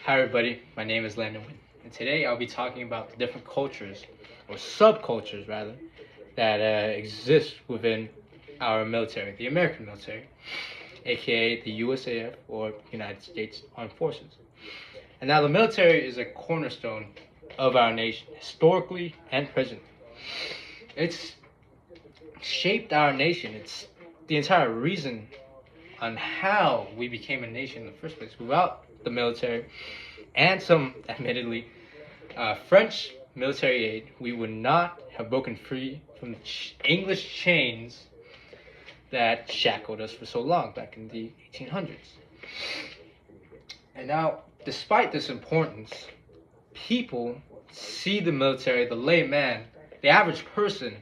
Hi everybody, my name is Landon Wynn, and today I'll be talking about the different cultures, or subcultures rather, that exist within our military, the American military, aka the USAF, or United States Armed Forces. And now the military is a cornerstone of our nation, historically and presently. It's shaped our nation. It's the entire reason on how we became a nation in the first place. Without the military and some, admittedly, French military aid, we would not have broken free from the English chains that shackled us for so long back in the 1800s. And now, despite this importance, people see the military, the layman, the average person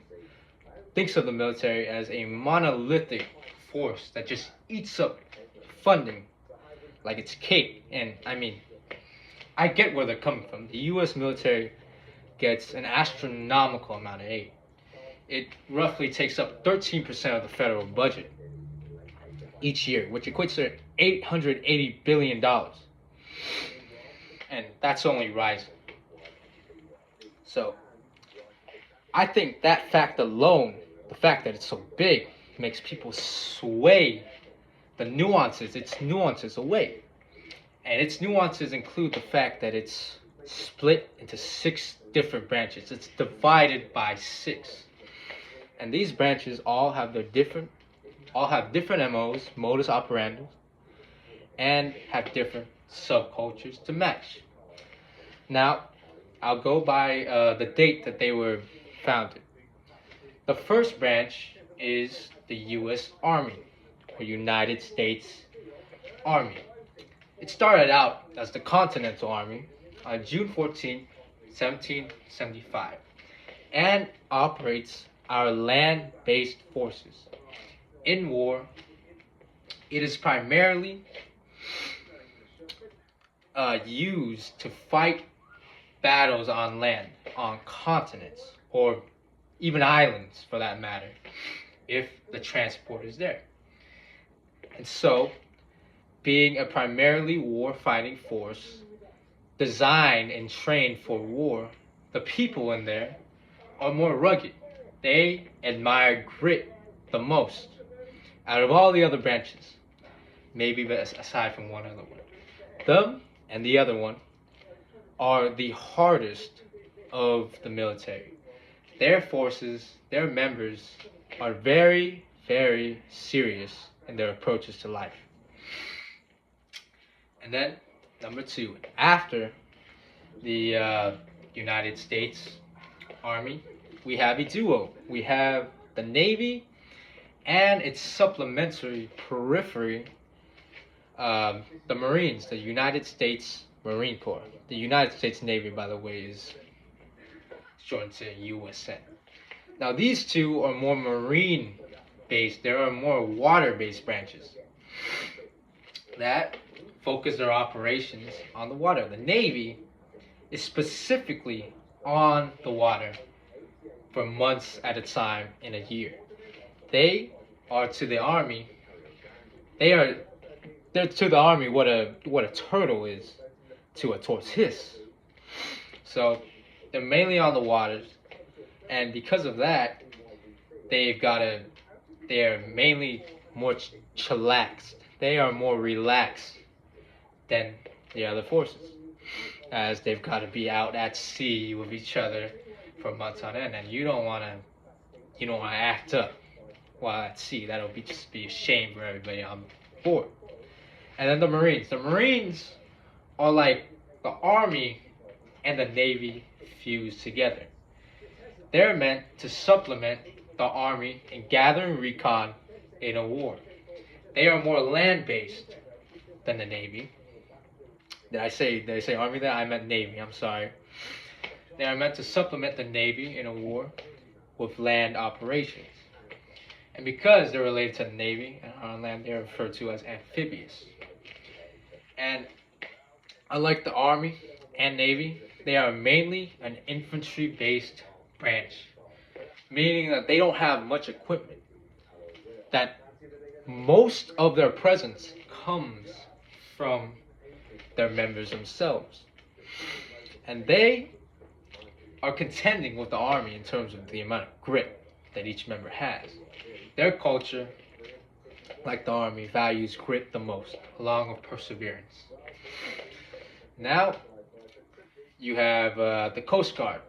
thinks of the military as a monolithic force that just eats up funding like it's cake. And I get where they're coming from. The U.S. military gets an astronomical amount of aid. It roughly takes up 13% of the federal budget each year, which equates to $880 billion. And that's only rising. So, I think that fact alone, the fact that it's so big, makes people sway its nuances away. And its nuances include the fact that it's split into 6 different branches. It's divided by 6. And these branches all have different MOs, modus operandi, and have different subcultures to match. Now, I'll go by the date that they were founded. The first branch is the U.S. Army, or United States Army. It started out as the Continental Army on June 14, 1775, and operates our land-based forces. In war, it is primarily used to fight battles on land, on continents, or even islands for that matter, if the transport is there. And so, being a primarily war-fighting force, designed and trained for war, the people in there are more rugged. They admire grit the most out of all the other branches, maybe aside from one other one. Them and the other one are the hardest of the military. Their forces, their members, are very, very serious in their approaches to life. And then, number 2, after the United States Army, we have a duo. We have the Navy and its supplementary periphery, the Marines, the United States Marine Corps. The United States Navy, by the way, is shortened to USN. Now, these two are more marine-based. There are more water-based branches that focus their operations on the water. The Navy is specifically on the water for months at a time in a year. They are to the Army. They're to the Army what a turtle is to a tortoise. So they're mainly on the waters, and because of that, they're mainly more chillaxed. They are more relaxed than the other forces, as they've got to be out at sea with each other for months on end, and you don't want to act up while at sea. That'll just be a shame for everybody on board. And then the Marines are like the Army and the Navy fused together. They're meant to supplement the Army in gathering recon in a war. They are more land-based than the Navy. Did I say Army there? I meant Navy, I'm sorry. They are meant to supplement the Navy in a war with land operations. And because they're related to the Navy and on land, they're referred to as amphibious. And unlike the Army and Navy, they are mainly an infantry-based branch, meaning that they don't have much equipment. That most of their presence comes from their members themselves. And they are contending with the Army in terms of the amount of grit that each member has. Their culture, like the Army, values grit the most, along with perseverance. Now, you have the Coast Guard,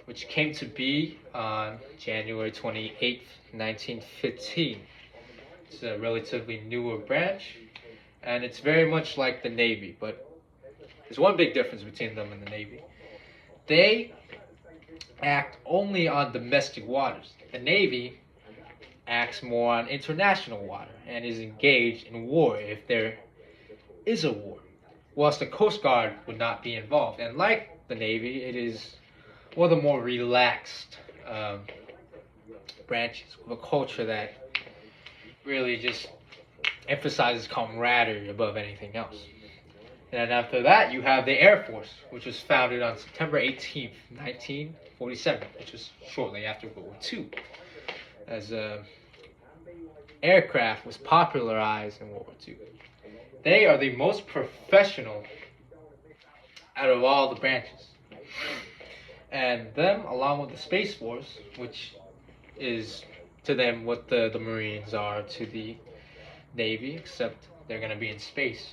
which came to be on January 28th, 1915. It's a relatively newer branch, and it's very much like the Navy, but there's one big difference between them and the Navy. They act only on domestic waters. The Navy acts more on international water and is engaged in war if there is a war, whilst the Coast Guard would not be involved. And like the Navy, it is one of the more relaxed branches of a culture that really just emphasizes camaraderie above anything else. And after that, you have the Air Force, which was founded on September 18th, 1947, which was shortly after World War II, as aircraft was popularized in World War II. They are the most professional out of all the branches. And them, along with the Space Force, which is to them what the Marines are to the Navy, except they're going to be in space.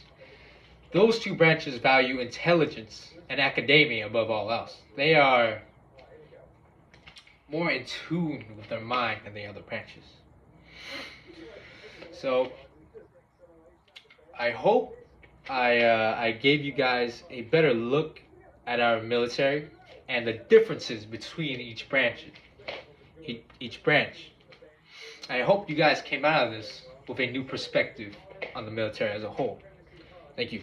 Those two branches value intelligence and academia above all else. They are more in tune with their mind than the other branches. So, I hope I gave you guys a better look at our military and the differences between each branch. I hope you guys came out of this with a new perspective on the military as a whole. Thank you.